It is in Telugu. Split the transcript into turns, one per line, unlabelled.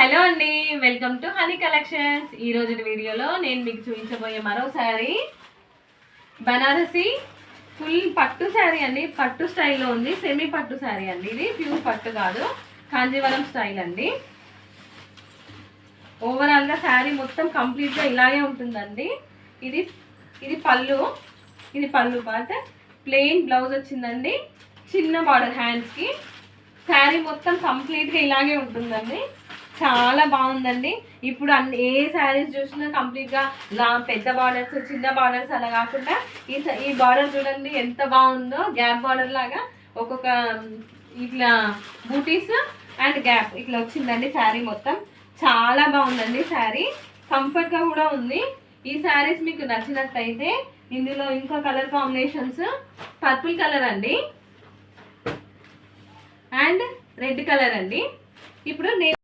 హలో అండి, వెల్కమ్ టు హనీ కలెక్షన్స్. ఈ రోజు వీడియోలో నేను మీకు చూపించబోయే మరో శారీ బనారసి ఫుల్ పట్టు శారీ అండి. పట్టు స్టైల్లో ఉంది, సెమీ పట్టు శారీ అండి. ఇది ప్యూర్ పట్టు కాదు, కాంజీవరం స్టైల్ అండి. ఓవరాల్గా శారీ మొత్తం కంప్లీట్గా ఇలాగే ఉంటుందండి. ఇది ఇది పళ్ళు, ఇది పళ్ళు పార్ట్. ప్లెయిన్ బ్లౌజ్ వచ్చిందండి, చిన్న బార్డర్ హ్యాండ్స్కి. శారీ మొత్తం కంప్లీట్గా ఇలాగే ఉంటుందండి. చాలా బాగుందండి. ఇప్పుడు ఏ శారీస్ చూసినా కంప్లీట్గా పెద్ద బార్డర్స్, చిన్న బార్డర్స్ అలా కాకుండా ఈ బార్డర్ చూడండి ఎంత బాగుందో. గ్యాప్ బార్డర్ లాగా ఒక్కొక్క ఇట్లా బూటీస్ అండ్ గ్యాప్ ఇట్లా వచ్చిందండి. శారీ మొత్తం చాలా బాగుందండి. శారీ కంఫర్ట్గా కూడా ఉంది. ఈ శారీస్ మీకు నచ్చినట్లయితే ఇందులో ఇంకో కలర్ కాంబినేషన్స్ పర్పుల్ కలర్ అండి అండ్ రెడ్ కలర్ అండి. ఇప్పుడు నేను